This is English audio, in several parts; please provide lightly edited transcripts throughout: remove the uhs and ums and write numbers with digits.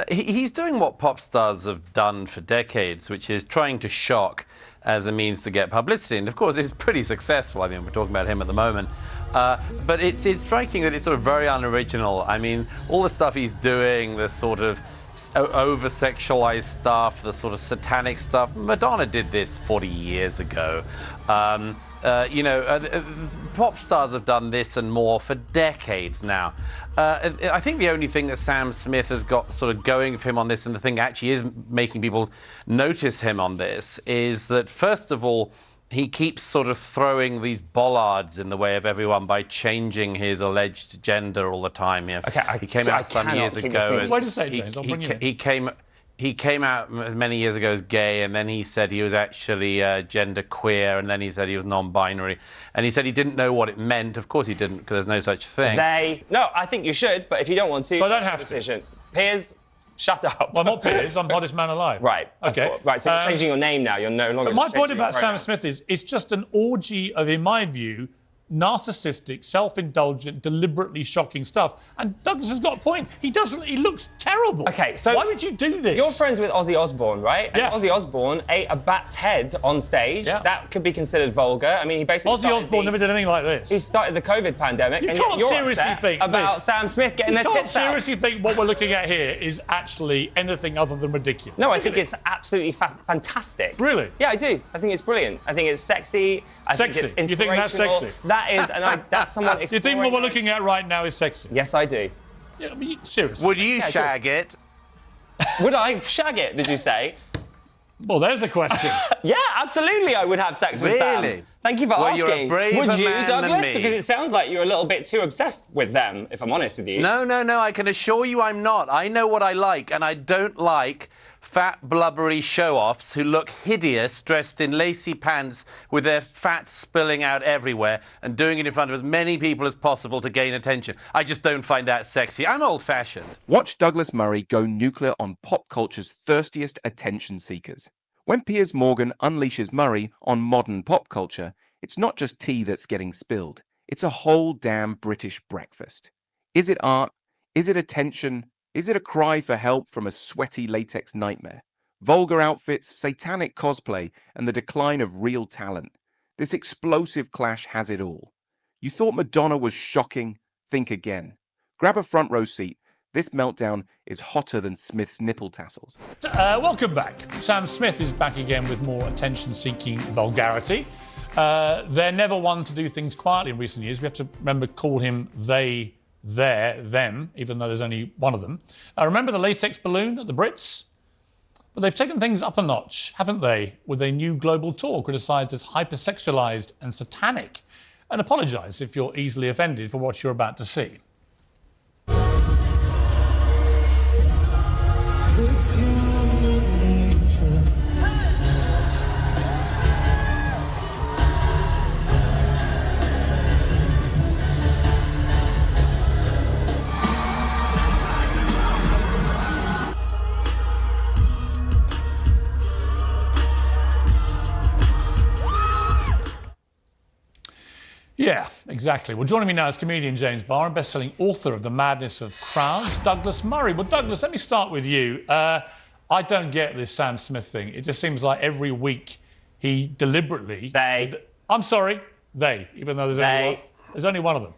He's doing what pop stars have done for decades, which is trying to shock as a means to get publicity. And of course, it's pretty successful. I mean, we're talking about him at the moment. But it's striking that it's sort of very unoriginal. I mean, all the stuff he's doing, the sort of over-sexualized stuff, the sort of satanic stuff. Madonna did this 40 years ago. Pop stars have done this and more for decades now. I think the only thing that Sam Smith has got sort of going for him on this, and the thing that actually is making people notice him on this, is that, first of all, he keeps sort of throwing these bollards in the way of everyone by changing his alleged gender all the time. You know, okay, he came out some years ago. Why do you say, James? I'll bring you in. He came out many years ago as gay, and then he said he was actually gender queer, and then he said he was non-binary, and he said he didn't know what it meant. Of course he didn't, because there's no such thing. No, I think you should, but if you don't want to, so I don't have to. Piers, shut up. Well, I'm not Piers, I'm hottest man alive. Right. Okay. Right, so you're changing your name now. You're no longer. But my point about Sam Smith is it's just an orgy of, in my view, narcissistic, self-indulgent, deliberately shocking stuff. And Douglas has got a point. He looks terrible. Okay, so why would you do this? You're friends with Ozzy Osbourne, right? Yeah. And Ozzy Osbourne ate a bat's head on stage. Yeah. That could be considered vulgar. I mean, he basically Ozzy Osbourne never did anything like this. He started the COVID pandemic. You and can't you're seriously think about this. Sam Smith getting their tits out. You can't seriously think what we're looking at here is actually anything other than ridiculous. No, I think it's absolutely fantastic. Really? Yeah, I do. I think it's brilliant. I think it's sexy. I think it's inspirational. You think that's sexy? That is, and that's someone exploring. Do you think what we're looking at right now is sexy? Yes, I do. Yeah, I mean, seriously. Would you shag it? Would I shag it, did you say? Well, there's a question. Yeah, absolutely, I would have sex with Sam. Really? Thank you for asking. You're a braver would you, man Douglas? than me. Because it sounds like you're a little bit too obsessed with them, if I'm honest with you. No, I can assure you I'm not. I know what I like, and I don't like fat, blubbery show-offs who look hideous dressed in lacy pants with their fat spilling out everywhere and doing it in front of as many people as possible to gain attention. I just don't find that sexy. I'm old-fashioned. Watch Douglas Murray go nuclear on pop culture's thirstiest attention seekers. When Piers Morgan unleashes Murray on modern pop culture, it's not just tea that's getting spilled. It's a whole damn British breakfast. Is it art? Is it attention? Is it a cry for help from a sweaty latex nightmare? Vulgar outfits, satanic cosplay, and the decline of real talent. This explosive clash has it all. You thought Madonna was shocking? Think again. Grab a front row seat. This meltdown is hotter than Smith's nipple tassels. Welcome back. Sam Smith is back again with more attention-seeking vulgarity. They're never one to do things quietly in recent years. We have to remember call him they, their, them, even though there's only one of them. Remember the latex balloon at the Brits? But they've taken things up a notch, haven't they, with a new global tour criticised as hypersexualised and satanic. And apologise if you're easily offended for what you're about to see. Yeah, exactly. Well, joining me now is comedian James Barr and best-selling author of The Madness of Crowds, Douglas Murray. Well, Douglas, let me start with you. I don't get this Sam Smith thing. It just seems like every week he deliberately... I'm sorry, even though there's only one of them.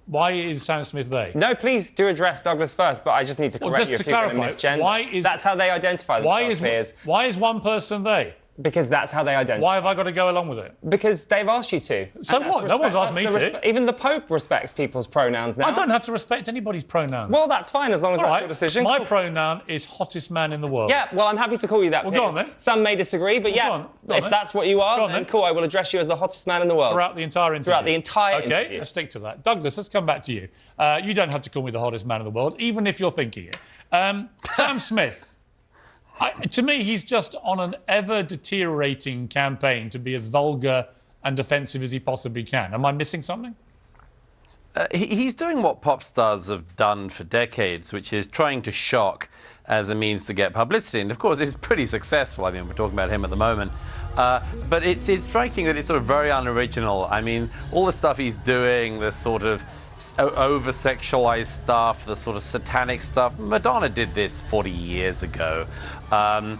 Why is Sam Smith they? No, please do address Douglas first, but I just need to correct you if you're going to misgender. That's how they identify themselves, Why is one person they? Because that's how they identify. Why have I got to go along with it? Because they've asked you to. So what? No one's asked me to. Even the Pope respects people's pronouns now. I don't have to respect anybody's pronouns. Well, that's fine, as long as that's your decision. My pronoun is hottest man in the world. Yeah, well, I'm happy to call you that. Well, go on then. Some may disagree, but if that's what you are, then cool, I will address you as the hottest man in the world. Throughout the entire interview? Throughout the entire interview. OK, let's stick to that. Douglas, let's come back to you. You don't have to call me the hottest man in the world, even if you're thinking it. Sam Smith. To me, he's just on an ever-deteriorating campaign to be as vulgar and offensive as he possibly can. Am I missing something? He's doing what pop stars have done for decades, which is trying to shock as a means to get publicity. And of course, it's pretty successful. I mean, we're talking about him at the moment. But it's striking that it's sort of very unoriginal. I mean, all the stuff he's doing, the sort of over-sexualized stuff, the sort of satanic stuff. Madonna did this 40 years ago. Pop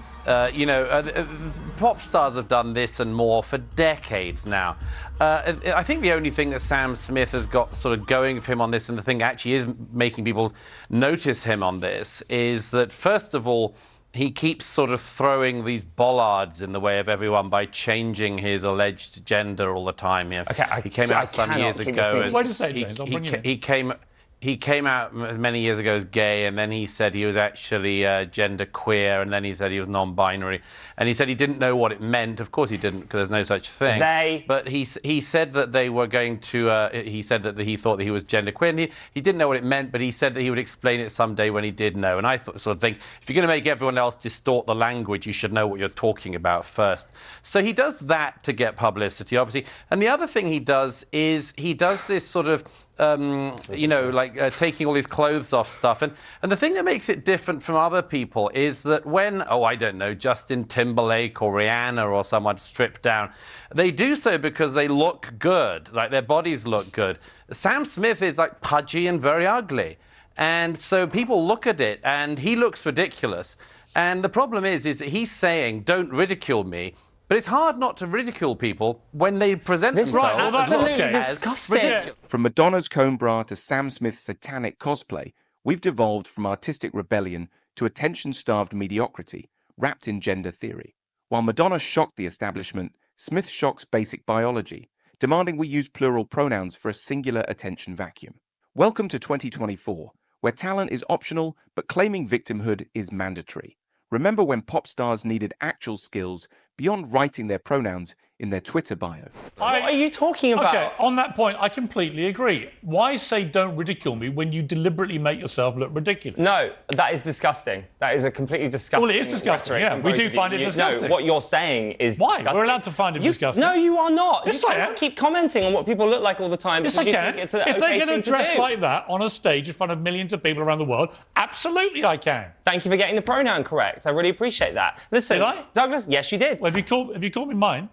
stars have done this and more for decades now. I think the only thing that Sam Smith has got sort of going for him on this, and the thing that actually is making people notice him on this, is that, first of all, he keeps sort of throwing these bollards in the way of everyone by changing his alleged gender all the time. You know, okay, he came out some years ago. Wait a second, James. I'll bring you in. He came out many years ago as gay, and then he said he was actually gender queer, and then he said he was non-binary, and he said he didn't know what it meant. Of course he didn't, because there's no such thing. But he said that they were going to. He said that he thought that he was gender queer, and he didn't know what it meant, but he said that he would explain it someday when he did know. And I sort of think, if you're going to make everyone else distort the language, you should know what you're talking about first. So he does that to get publicity, obviously. And the other thing he does is he does this sort of taking all his clothes off stuff. And the thing that makes it different from other people is that when, I don't know, Justin Timberlake or Rihanna or someone stripped down, they do so because they look good, like their bodies look good. Sam Smith is like pudgy and very ugly. And so people look at it and he looks ridiculous. And the problem is that he's saying, don't ridicule me. But it's hard not to ridicule people when they present themselves as disgusting. From Madonna's comb bra to Sam Smith's satanic cosplay, we've devolved from artistic rebellion to attention-starved mediocrity, wrapped in gender theory. While Madonna shocked the establishment, Smith shocks basic biology, demanding we use plural pronouns for a singular attention vacuum. Welcome to 2024, where talent is optional, but claiming victimhood is mandatory. Remember when pop stars needed actual skills beyond writing their pronouns in their Twitter bio? What are you talking about? Okay, on that point, I completely agree. Why say don't ridicule me when you deliberately make yourself look ridiculous? No, that is disgusting. That is a completely disgusting. Well, it is disgusting, yeah. We do find it disgusting. No, what you're saying is Why? disgusting. We're allowed to find it disgusting. No, you are not. Yes, you I can't am. keep commenting on what people look like all the time. Yes, I can. If they're going to dress like that on a stage in front of millions of people around the world, absolutely I can. Thank you for getting the pronoun correct. I really appreciate that. Listen, did I? Douglas, yes, you did. Well, have you called me mine?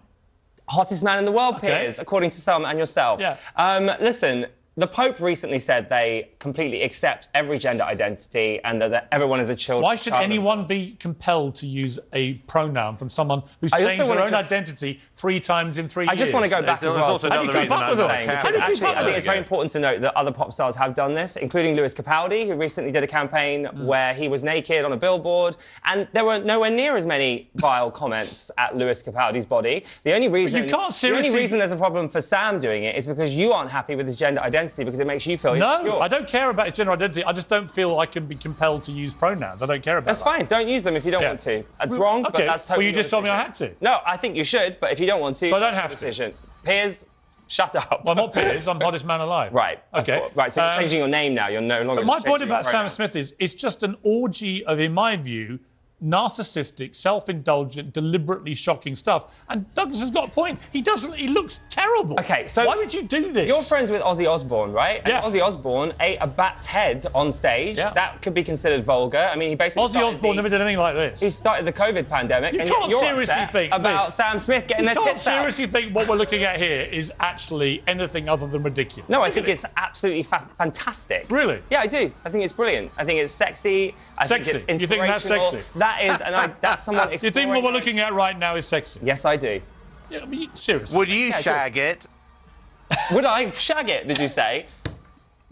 Hottest man in the world, Piers, according to Selma and yourself. Yeah. Listen, the Pope recently said they completely accept every gender identity and that everyone is a child. Why should anyone be compelled to use a pronoun from someone who's changed their own identity 3 times in 3 years? I just want to go back as well. Also another reason I'm not actually, I think it's very important to note that other pop stars have done this, including Lewis Capaldi, who recently did a campaign where he was naked on a billboard, and there were nowhere near as many vile comments at Lewis Capaldi's body. The only reason there's a problem for Sam doing it is because you aren't happy with his gender identity because it makes you feel insecure. No, I don't care about his gender identity. I just don't feel I can be compelled to use pronouns. I don't care about that. That's fine. Don't use them if you don't want to. That's wrong, but that's totally Well, you just told me I had to. No, I think you should, but if you don't want to, so I don't have to. Piers, shut up. Well, I'm not Piers. I'm hottest man alive. Right. Okay. Right, so you're changing your name now. You're no longer... But my point about Sam Smith is it's just an orgy of, in my view, narcissistic, self-indulgent, deliberately shocking stuff. And Douglas has got a point. He looks terrible. Okay, so... Why would you do this? You're friends with Ozzy Osbourne, right? Yeah. And Ozzy Osbourne ate a bat's head on stage. Yeah. That could be considered vulgar. I mean, he basically Ozzy Osbourne never did anything like this. He started the COVID pandemic. You can't seriously think about Sam Smith getting their tits out. You can't seriously think what we're looking at here is actually anything other than ridiculous. No, I think it's absolutely fantastic. Really? Yeah, I do. I think it's brilliant. I think it's sexy. I think it's inspirational. You think that's sexy? That is, and that's someone exploring. Do you think what we're looking at right now is sexy? Yes, I do. Yeah, I mean, seriously. Would you shag it? Would I shag it, did you say?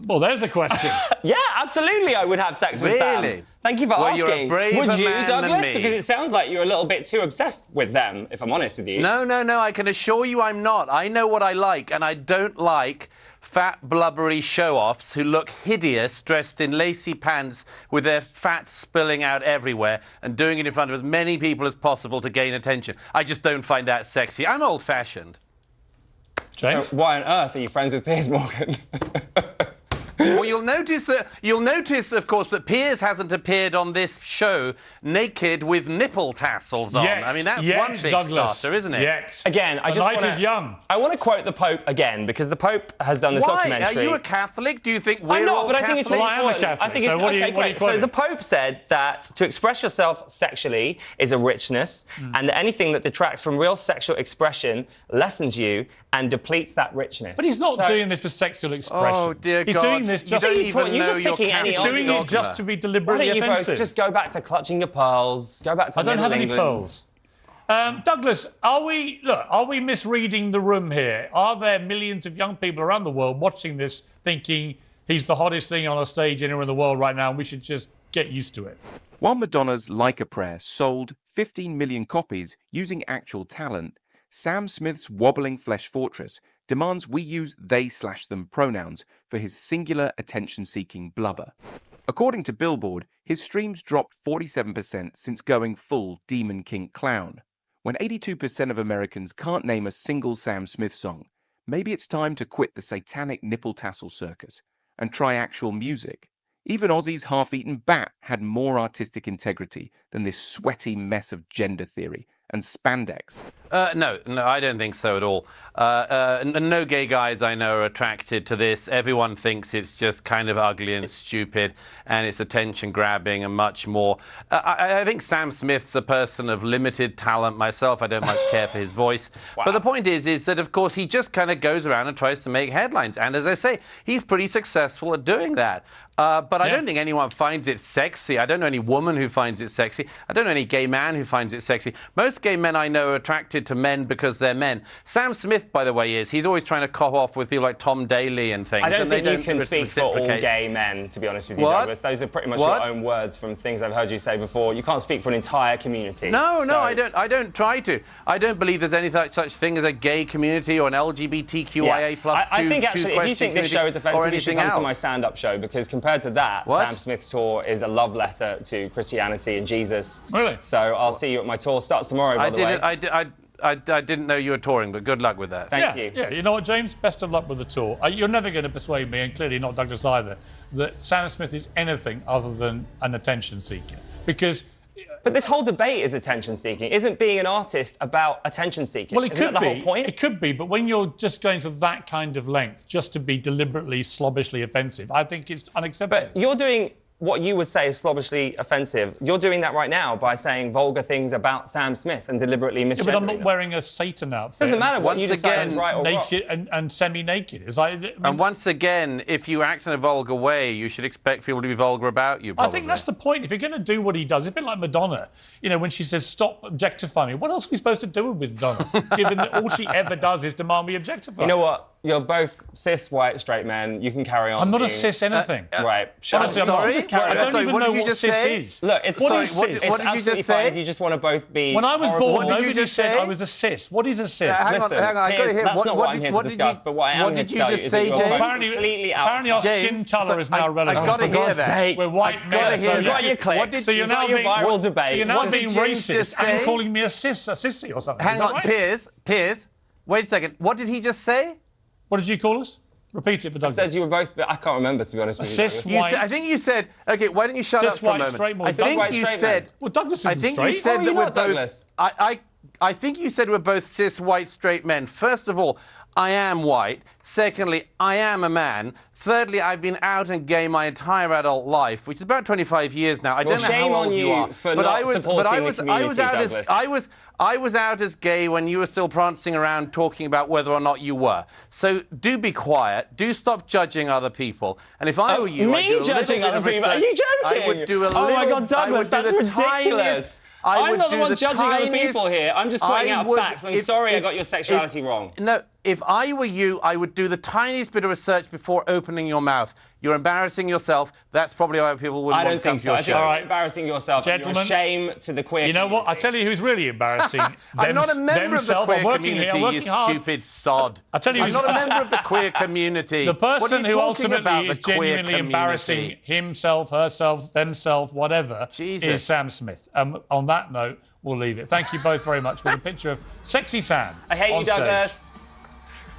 Well, there's a question. Yeah, absolutely I would have sex with Sam. Thank you for asking. You're a braver would you, man Douglas? than me. Because it sounds like you're a little bit too obsessed with them, if I'm honest with you. No, I can assure you I'm not. I know what I like, and I don't like fat, blubbery show-offs who look hideous dressed in lacy pants with their fat spilling out everywhere and doing it in front of as many people as possible to gain attention. I just don't find that sexy. I'm old-fashioned. James? So why on earth are you friends with Piers Morgan? Well, you'll notice, of course, that Piers hasn't appeared on this show naked with nipple tassels on. Yet, I mean, that's yet, one big Douglas, starter, isn't it? Yet. Again, I the just night wanna, is young. I want to quote the Pope again, because the Pope has done this Why? documentary. Are you a Catholic? Do you think we're I'm not, all but I think it's really Catholics? Well, I am a important. Catholic, I think so it's what are you- okay, what are you great. So quoting? the Pope said that to express yourself sexually is a richness, and that anything that detracts from real sexual expression lessens you and depletes that richness. But he's not doing this for sexual expression. Oh, dear he's God. doing this just You don't He's even you're know just your picking any Catholic doing dogma. it just to be Why deliberately don't you both offensive. just go back to clutching your pearls? Go back to I don't have any England. pearls. Douglas, are we misreading the room here? Are there millions of young people around the world watching this thinking he's the hottest thing on a stage anywhere in the world right now and we should just get used to it? While Madonna's Like a Prayer sold 15 million copies using actual talent, Sam Smith's wobbling flesh fortress demands we use they/them pronouns for his singular attention-seeking blubber. According to Billboard, his streams dropped 47% since going full Demon King clown. When 82% of Americans can't name a single Sam Smith song, maybe it's time to quit the satanic nipple tassel circus and try actual music. Even Ozzy's half-eaten bat had more artistic integrity than this sweaty mess of gender theory and spandex. No, I don't think so at all. No gay guys I know are attracted to this. Everyone thinks it's just kind of ugly and stupid, and it's attention-grabbing and much more. I think Sam Smith's a person of limited talent myself. I don't much care for his voice. Wow. But the point is that, of course, he just kind of goes around and tries to make headlines. And as I say, he's pretty successful at doing that. But I don't think anyone finds it sexy. I don't know any woman who finds it sexy. I don't know any gay man who finds it sexy. Most gay men I know are attracted to men because they're men. Sam Smith, by the way, he's always trying to cop off with people like Tom Daley and things. I don't and think they you can speak for all gay men, to be honest with you, Douglas. Those are pretty much your own words from things I've heard you say before. You can't speak for an entire community. No, I don't try to. I don't believe there's any such thing as a gay community or an LGBTQIA plus I think, actually, if you think this show is offensive, you should come to my stand-up show, because compared to that, Sam Smith's tour is a love letter to Christianity and Jesus. Really? So I'll see you at my tour. Starts tomorrow, by the way. I didn't know you were touring, but good luck with that. Thank you. Yeah, you know what, James? Best of luck with the tour. You're never going to persuade me, and clearly not Douglas either, that Sam Smith is anything other than an attention seeker. Because... But this whole debate is attention-seeking. Isn't being an artist about attention-seeking? Well, it Isn't could that the be. whole point? It could be, but when you're just going to that kind of length, just to be deliberately, slobbishly offensive, I think it's unacceptable. But you're doing what you would say is slobbishly offensive. You're doing that right now by saying vulgar things about Sam Smith and deliberately misgendering but I'm not them. wearing a Satan outfit. Doesn't matter what you decide is right or naked wrong. and semi-naked. And once again, if you act in a vulgar way, you should expect people to be vulgar about you, probably. I think that's the point. If you're going to do what he does, it's a bit like Madonna, you know, when she says, stop objectifying me. What else are we supposed to do with Madonna, given that all she ever does is demand we objectify? You know what? You're both cis, white, straight men. You can carry on. I'm not a cis anything. Right. Honestly, I'm not. Just carry I don't even know what cis is. Look, it's what is cis? What did you just say? If you just want to both be. When I was born, What did you nobody just said say? I was a cis. What is a cis? Hang on, I got to hear. That's not what I'm here to discuss, but what I am here to tell you is that you're completely out. Apparently our skin colour is now relevant. I got to hear that. We're white men. You got your click. So you're now being viral debate. So you're now being racist and say? calling me a sissy or something. Hang on, Piers. Wait a second. What did he just say? What did you call us? Repeat it for Douglas. It says you were both. I can't remember, to be honest with you. Cis, white. I think you said. Okay, why don't you shut up for a moment? Straight, I think you said. Well, Douglas isn't I think straight. you said that we're both. Douglas? I think you said we're both cis, white, straight men. First of all, I am white. Secondly, I am a man. Thirdly, I've been out and gay my entire adult life, which is about 25 years now. I don't know how old you are. But I was out as gay when you were still prancing around talking about whether or not you were. So do be quiet. Do stop judging other people. And if I were you, I'd do a judging little bit other of people? Are research. you joking? I would do a little. Oh my God, Douglas, that's ridiculous. I'm not the one judging other people here. I'm just pointing out facts. I'm sorry I got your sexuality wrong. No, if I were you, I would do the tiniest bit of research before opening your mouth. You're embarrassing yourself. That's probably why people wouldn't want to come to your show. I think you're embarrassing yourself. Gentlemen, you're a shame to the queer community. You know what? I tell you who's really embarrassing. I'm not a member of the queer community, you hard. stupid sod. I tell you, I'm not a member of the queer community. The person who ultimately is genuinely community? embarrassing himself, herself, themselves, whatever, Jesus. is Sam Smith. On that note, we'll leave it. Thank you both very much for the picture of sexy Sam. I hate you, Douglas.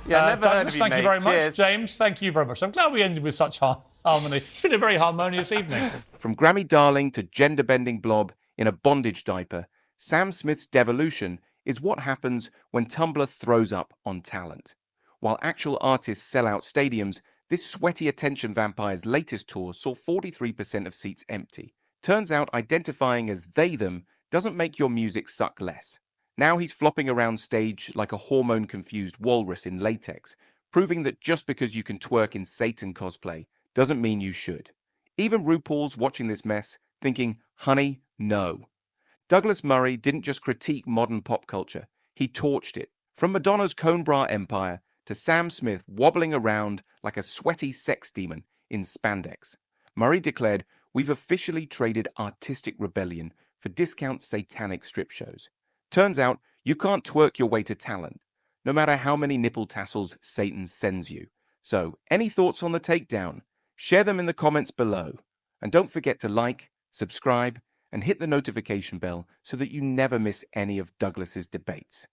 Yeah, never heard Douglas, of you, thank you mate. very much. Cheers. James, thank you very much. I'm glad we ended with such harmony. It's been a very harmonious evening. From Grammy darling to gender-bending blob in a bondage diaper, Sam Smith's devolution is what happens when Tumblr throws up on talent. While actual artists sell out stadiums, this sweaty attention vampire's latest tour saw 43% of seats empty. Turns out identifying as they-them doesn't make your music suck less. Now he's flopping around stage like a hormone-confused walrus in latex, proving that just because you can twerk in Satan cosplay doesn't mean you should. Even RuPaul's watching this mess, thinking, honey, no. Douglas Murray didn't just critique modern pop culture, he torched it. From Madonna's cone bra empire to Sam Smith wobbling around like a sweaty sex demon in spandex. Murray declared, we've officially traded artistic rebellion for discount satanic strip shows. Turns out, you can't twerk your way to talent, no matter how many nipple tassels Satan sends you. So, any thoughts on the takedown? Share them in the comments below. And don't forget to like, subscribe, and hit the notification bell so that you never miss any of Douglas's debates.